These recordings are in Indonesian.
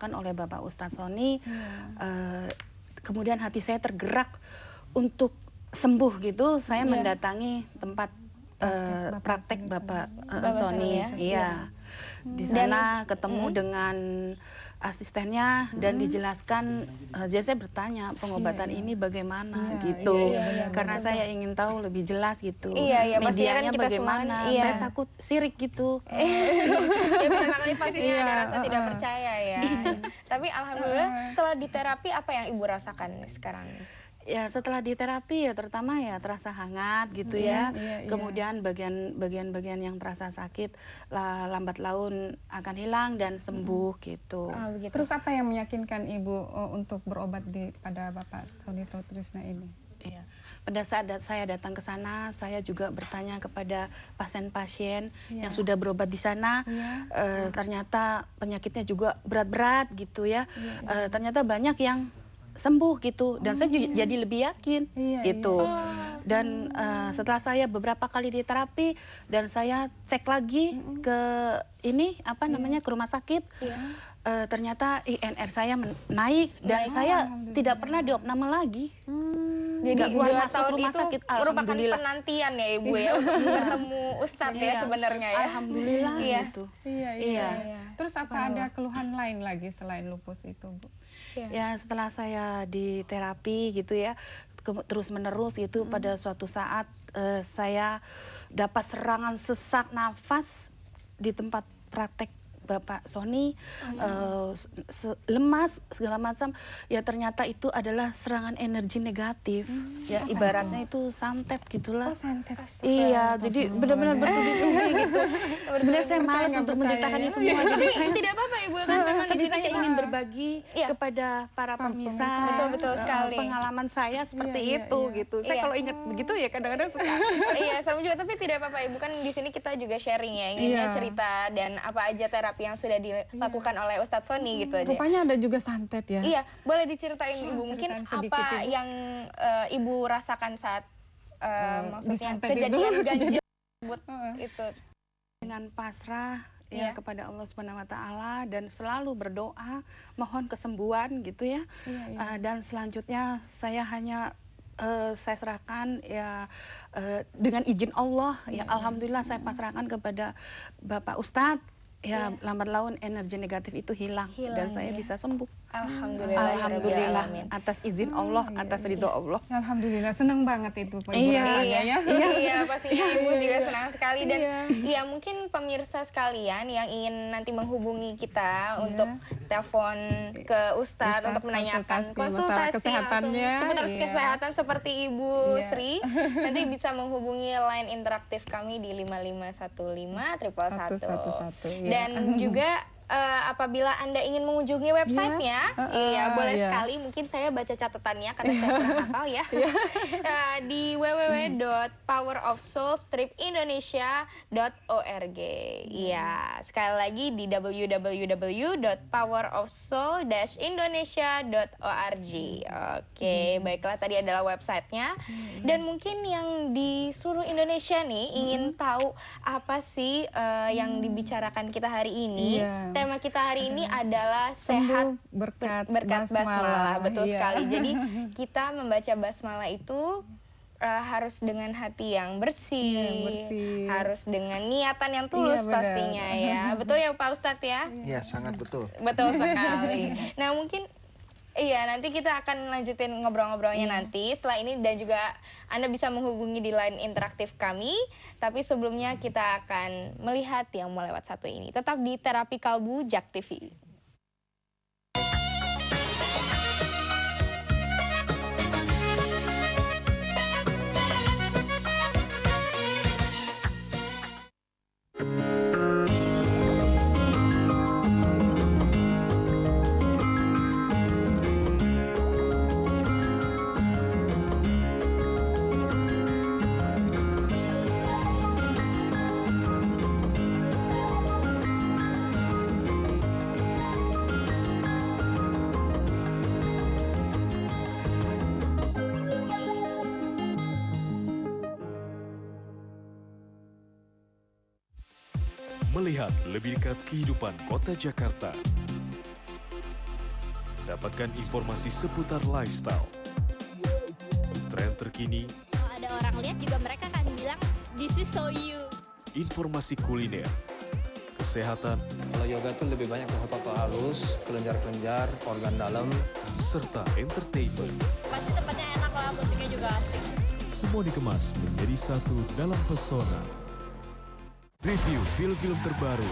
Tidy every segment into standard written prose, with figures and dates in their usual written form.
kan oleh Bapak Ustadz Sony, kemudian hati saya tergerak untuk sembuh gitu. Saya mendatangi tempat praktek Bapak Sony, iya. Di sana ketemu dengan asistennya dan dijelaskan, jadi saya bertanya pengobatan ini bagaimana gitu, karena saya ingin tahu lebih jelas gitu, medianya kan bagaimana, saya takut sirik gitu. Ya pertama kali pastinya ada rasa tidak percaya ya. Tapi alhamdulillah setelah diterapi apa yang Ibu rasakan sekarang? Ya setelah diterapi ya terutama ya terasa hangat gitu ya. Kemudian bagian-bagian yang terasa sakit lambat laun akan hilang dan sembuh gitu. Terus apa yang meyakinkan Ibu untuk berobat pada Bapak Sony Trisna ini? Iya. Pada saat saya datang ke sana, saya juga bertanya kepada pasien-pasien yang sudah berobat di sana. Ternyata penyakitnya juga berat-berat gitu ya. Ternyata banyak yang sembuh gitu, dan saya jadi lebih yakin gitu. Dan setelah saya beberapa kali diterapi dan saya cek lagi ke ke rumah sakit, ternyata INR saya naik dan saya tidak pernah diopname lagi. Jadi keluar 2 masuk tahun rumah itu sakit, merupakan penantian ya Ibu ya untuk bertemu Ustadz ya sebenarnya ya. Alhamdulillah gitu. Iya. Terus apa ada keluhan lain lagi selain lupus itu, Bu? Ya setelah saya di terapi gitu ya, terus menerus gitu, pada suatu saat saya dapat serangan sesak nafas di tempat praktek Bapak Sony, lemas segala macam, ya ternyata itu adalah serangan energi negatif, ya ibaratnya itu santet gitulah. Iya, jadi benar-benar bertubi-tubi gitu. Sebenarnya saya malas untuk menceritakannya semua, jadi tidak apa-apa Ibu kan memang tapi saya ingin berbagi kepada para pemirsa betul sekali pengalaman saya seperti itu gitu. Saya kalau ingat begitu ya kadang-kadang suka. Iya, serem juga, tapi tidak apa-apa Ibu, kan di sini kita juga sharing ya, inginnya cerita dan apa aja terapi yang sudah dilakukan oleh Ustadz Sony gitu aja. Rupanya ada juga santet ya. Iya, boleh diceritain Ibu mungkin apa yang Ibu rasakan saat maksudnya kejadian ganjil itu? Dengan pasrah ya kepada Allah Subhanahu wa taala dan selalu berdoa mohon kesembuhan gitu ya. Dan selanjutnya saya hanya saya serahkan ya dengan izin Allah ya, alhamdulillah saya pasrahkan kepada Bapak Ustadz. Ya, lambat laun energi negatif itu hilang dan saya bisa sembuh. Alhamdulillah atas izin Allah, atas ridho Allah. Alhamdulillah, senang banget itu penjelasannya ya. Iya, pastinya Ibu juga senang sekali. Dan ya mungkin pemirsa sekalian yang ingin nanti menghubungi kita untuk telepon ke Ustadz untuk menanyakan konsultasi langsung seputar kesehatan seperti Ibu Sri, nanti bisa menghubungi line interaktif kami di 5515 111. Dan juga apabila Anda ingin mengunjungi websitenya, boleh sekali, mungkin saya baca catatannya karena saya kurang hafal ya. Di www.powerofsoul-indonesia.org. Iya, sekali lagi di www.powerofsoul-indonesia.org. Oke, baiklah, tadi adalah websitenya. Dan mungkin yang di seluruh Indonesia nih ingin tahu apa sih yang dibicarakan kita hari ini. Tema kita hari ini adalah sehat berkat basmalah. Betul sekali. Jadi kita membaca basmalah itu harus dengan hati yang bersih, harus dengan niatan yang tulus pastinya ya. Betul ya Pak Ustadz ya? Iya, sangat betul. Betul sekali. Nah mungkin nanti kita akan lanjutin ngobrol-ngobrolnya nanti setelah ini, dan juga Anda bisa menghubungi di line interaktif kami. Tapi sebelumnya kita akan melihat yang mau lewat satu ini. Tetap di Terapi Kalbu Jak TV. Melihat lebih dekat kehidupan kota Jakarta. Dapatkan informasi seputar lifestyle, tren terkini, Kalau ada orang lihat juga mereka akan bilang, this is so you. informasi kuliner, kesehatan, Kalau yoga tuh lebih banyak ke otot halus, kelenjar-kelenjar, organ dalam. serta entertainment. Pasti tempatnya enak lah, musiknya juga asik. Semua dikemas menjadi satu dalam pesona. Review film-film terbaru,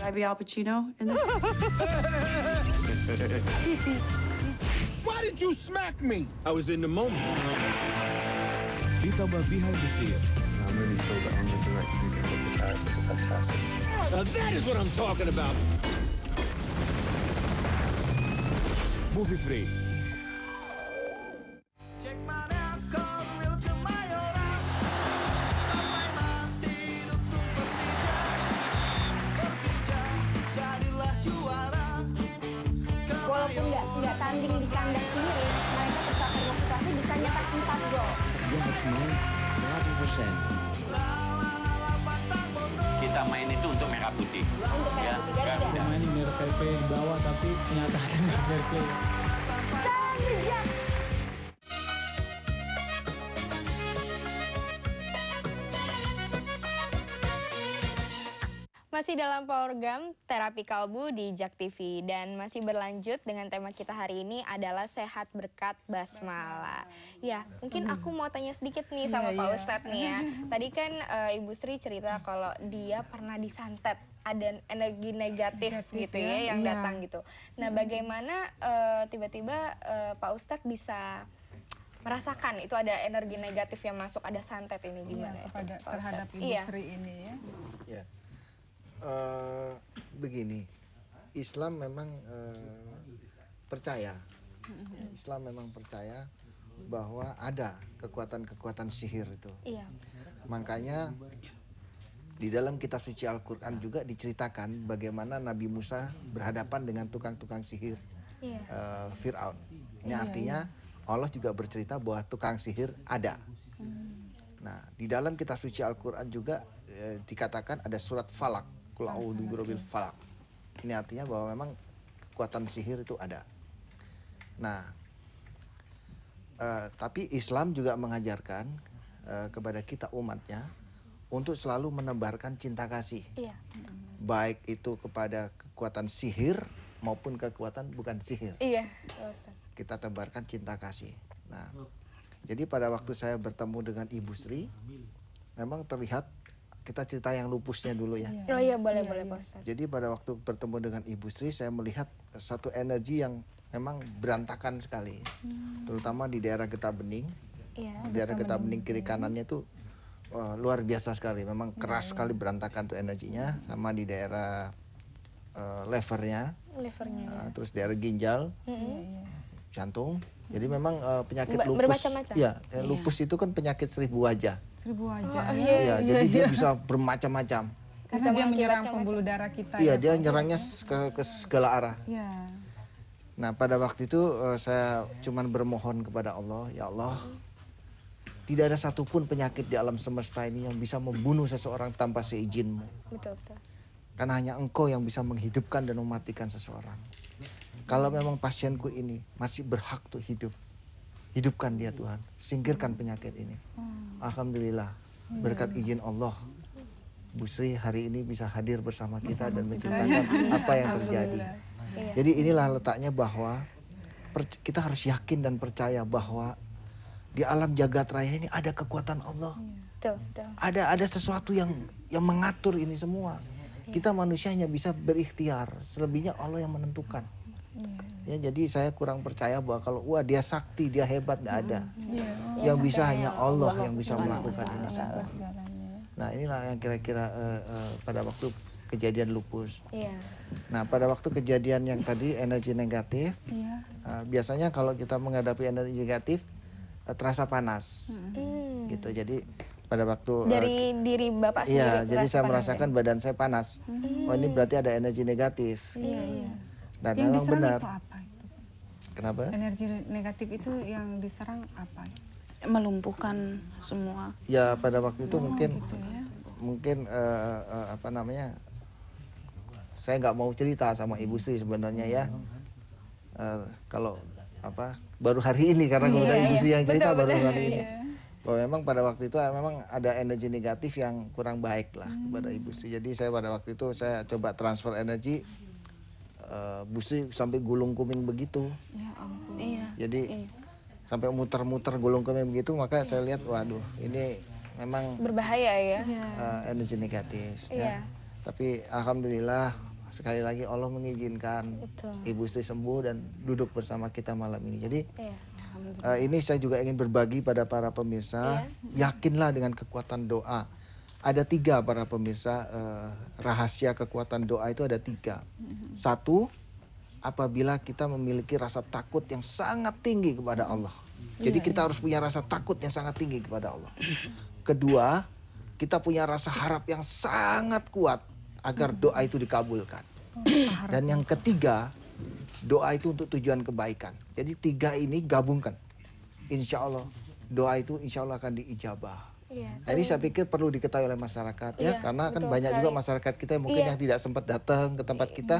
I be Al Pacino in this? Why did you smack me? I was in the moment. ditambah behind the scene, I really feel that I'm the director who can make the characters are fantastic. Now that is what I'm talking about. movie break, Walaupun nggak tanding di kandang sendiri, mereka tetap bermotivasi bisa nyetak 4 gol. Dia harus mau 100%. Kita main itu untuk merah putih. Untuk merah putih Garuda. Main biar fair play di bawah tapi kenyataannya fair play. Salam bijak. Masih dalam program Terapi Kalbu di Jak TV dan masih berlanjut dengan tema kita hari ini adalah sehat berkat basmala. Ya, mungkin aku mau tanya sedikit nih sama Pak Ustadz nih ya. Tadi kan Ibu Sri cerita kalau dia pernah disantet, ada energi negatif gitu ya yang datang gitu. Nah, bagaimana tiba-tiba Pak Ustadz bisa merasakan itu ada energi negatif yang masuk, ada santet ini gimana? Kepada Pak terhadap Ustadz? Ibu Sri ini ya. Ya. Begini, Islam memang percaya, Islam memang percaya bahwa ada kekuatan-kekuatan sihir itu. Iya. Makanya di dalam kitab suci Al-Quran juga diceritakan bagaimana Nabi Musa berhadapan dengan tukang-tukang sihir Fir'aun. Ini artinya Allah juga bercerita bahwa tukang sihir ada. Nah, di dalam kitab suci Al-Quran juga dikatakan ada surat Falak. Qul a'udzu birabbil falaq. Ini artinya bahwa memang kekuatan sihir itu ada. Nah, tapi Islam juga mengajarkan kepada kita umatnya untuk selalu menebarkan cinta kasih. Iya. Baik itu kepada kekuatan sihir maupun kekuatan bukan sihir. Iya, Ustaz. Kita tebarkan cinta kasih. Nah, jadi pada waktu saya bertemu dengan Ibu Sri, memang terlihat, kita cerita yang lupusnya dulu ya. Oh iya, boleh Pak Ustadz. Jadi pada waktu bertemu dengan Ibu Sri, saya melihat satu energi yang memang berantakan sekali. Terutama di daerah getah bening. Iya. Di daerah getah bening kiri kanannya itu luar biasa sekali. Memang keras sekali berantakan tuh energinya. Sama di daerah levernya. Terus daerah ginjal, jantung. Jadi memang penyakit lupus. Bermacam-macam. Ya, lupus itu kan penyakit 1000 wajah. 1000 wajah. Iya, jadi dia bisa bermacam-macam. Karena dia menyerang pembuluh darah kita. Iya, ya, dia Pak. nyerangnya ke segala arah. Iya. Nah, pada waktu itu saya cuman bermohon kepada Allah, ya Allah, tidak ada satupun penyakit di alam semesta ini yang bisa membunuh seseorang tanpa seizin-Mu. Betul. Karena hanya Engkau yang bisa menghidupkan dan mematikan seseorang. Kalau memang pasienku ini masih berhak untuk hidup, hidupkan dia Tuhan, singkirkan penyakit ini. Alhamdulillah, berkat izin Allah, Bu Sri hari ini bisa hadir bersama kita dan menceritakan apa yang terjadi. Jadi inilah letaknya bahwa kita harus yakin dan percaya bahwa di alam jagat raya ini ada kekuatan Allah. Betul. Ada sesuatu yang mengatur ini semua. Kita manusia hanya bisa berikhtiar, selebihnya Allah yang menentukan. Ya, jadi saya kurang percaya bahwa kalau dia sakti, dia hebat, nggak ada. Yang bisa hanya Allah yang bisa melakukan ini semua. Nah, inilah yang kira-kira pada waktu kejadian lupus. Nah, pada waktu kejadian yang tadi energi negatif, biasanya kalau kita menghadapi energi negatif terasa panas, gitu. Jadi pada waktu dari diri Bapak sendiri. Iya, jadi saya merasakan badan saya panas. Oh, ini berarti ada energi negatif. Dan yang memang diserang benar. itu apa itu? Kenapa? Energi negatif itu yang diserang apa? Melumpuhkan semua. Ya pada waktu itu mungkin Gitu ya. mungkin apa namanya, saya nggak mau cerita sama Ibu Sri sebenarnya ya. Kalau apa baru hari ini, karena kalau Ibu Sri yang cerita baru hari ini. Bahwa memang pada waktu itu memang ada energi negatif yang kurang baik lah kepada Ibu Sri. Jadi saya pada waktu itu saya coba transfer energi, Bu Sri sampai gulung kuming begitu. Ya ampun. Jadi sampai muter-muter gulung kuming begitu, maka saya lihat waduh ini memang berbahaya ya. Energi negatif ya. Tapi alhamdulillah sekali lagi Allah mengizinkan Ibu Sri sembuh dan duduk bersama kita malam ini. Jadi ini saya juga ingin berbagi pada para pemirsa, yakinlah dengan kekuatan doa. Ada 3 para pemirsa, rahasia kekuatan doa itu ada 3. 1, apabila kita memiliki rasa takut yang sangat tinggi kepada Allah. Jadi kita harus punya rasa takut yang sangat tinggi kepada Allah. Kedua, kita punya rasa harap yang sangat kuat agar doa itu dikabulkan. Dan yang ketiga, doa itu untuk tujuan kebaikan. Jadi 3 ini gabungkan. Insya Allah doa itu insya Allah akan diijabah. Jadi saya pikir perlu diketahui oleh masyarakat ya, karena kan banyak juga masyarakat kita yang mungkin yang tidak sempat datang ke tempat kita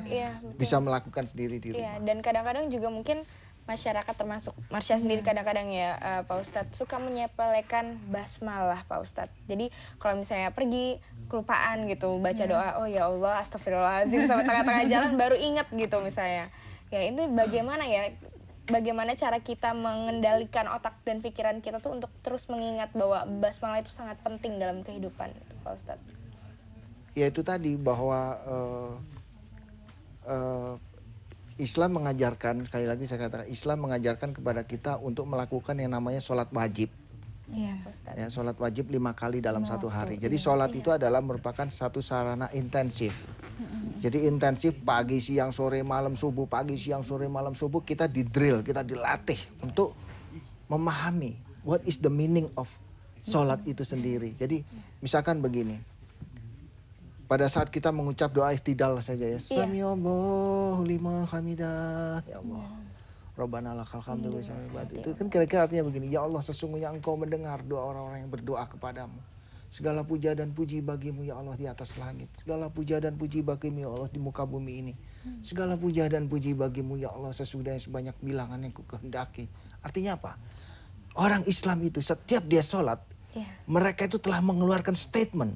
bisa melakukan sendiri di rumah. Dan kadang-kadang juga mungkin masyarakat termasuk Marsha sendiri kadang-kadang ya Pak Ustadz suka menyepelekan basmalah Pak Ustadz. Jadi kalau misalnya pergi kelupaan gitu baca doa, oh ya Allah astagfirullahaladzim, sampai tengah-tengah jalan baru ingat gitu misalnya. Ya ini bagaimana ya, bagaimana cara kita mengendalikan otak dan pikiran kita tuh untuk terus mengingat bahwa basmalah itu sangat penting dalam kehidupan Pak Ustadz. Ya itu tadi bahwa Islam mengajarkan, sekali lagi saya katakan, Islam mengajarkan kepada kita untuk melakukan yang namanya sholat wajib. Iya, Ustaz. Ya, sholat wajib 5 kali dalam satu hari. Jadi sholat itu adalah merupakan satu sarana intensif. Jadi intensif pagi, siang, sore, malam, subuh, pagi, siang, sore, malam, subuh, kita di-drill, kita dilatih untuk memahami what is the meaning of sholat itu sendiri. Jadi misalkan begini, pada saat kita mengucap doa istidal saja ya, Samiallahu liman hamidah, ya Allah, Rabbana lakal hamdu wa itu kan kira-kira artinya begini, ya Allah sesungguhnya Engkau mendengar doa orang-orang yang berdoa kepadamu. Segala puja dan puji bagimu ya Allah di atas langit. Segala puja dan puji bagimu ya Allah di muka bumi ini. Segala puja dan puji bagimu ya Allah sesudah sebanyak bilangan yang ku kehendaki. Artinya apa? Orang Islam itu setiap dia sholat, mereka itu telah mengeluarkan statement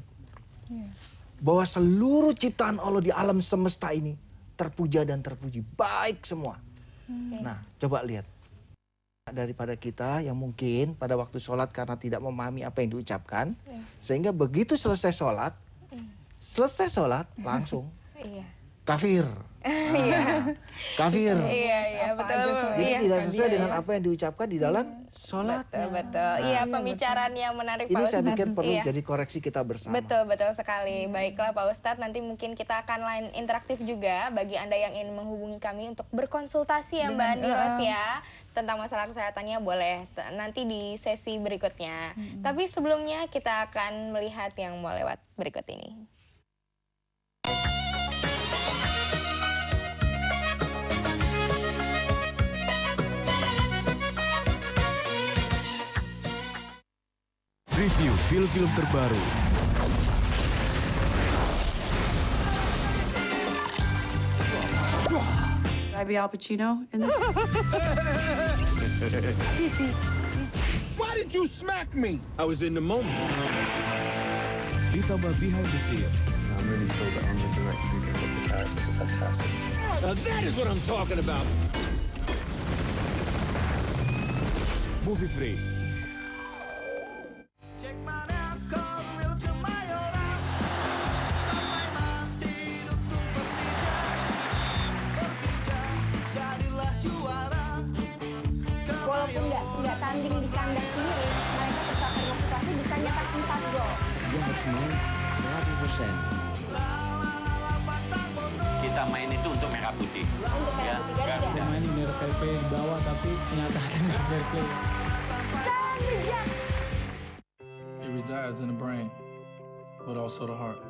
bahwa seluruh ciptaan Allah di alam semesta ini terpuja dan terpuji, baik semua. Nah, coba lihat. Daripada kita yang mungkin pada waktu sholat karena tidak memahami apa yang diucapkan, sehingga begitu selesai sholat langsung kafir. Kafir. Iya, betul. Jadi tidak sesuai dengan apa yang diucapkan di dalam sholatnya. Betul. Iya, pembicaraan yang menarik Pak Ini Ustadz. saya pikir perlu jadi koreksi kita bersama. Betul sekali. Baiklah Pak Ustadz, nanti mungkin kita akan line interaktif juga bagi Anda yang ingin menghubungi kami untuk berkonsultasi ya Mbak Andi Ros ya tentang masalah kesehatannya, boleh nanti di sesi berikutnya. Tapi sebelumnya kita akan melihat yang mau lewat berikut ini. Review film-film terbaru. I be Al Pacino in this? Why did you smack me? I was in the moment. Ditambah behind the scene. I really feel that I'm the director who can put the characters are fantastic. Now that is what I'm talking about. Movie Free. Walaupun nggak tanding di kandang sendiri, mereka tetap bermotivasi bisa nyetak 4 gol. Dia harus main 100%. Kita main itu untuk merah putih. Untuk merah putih Garuda. Pemain biar fair play di bawah tapi kenyataannya nggak fair play. Dan bijak. It resides in the brain, but also the heart.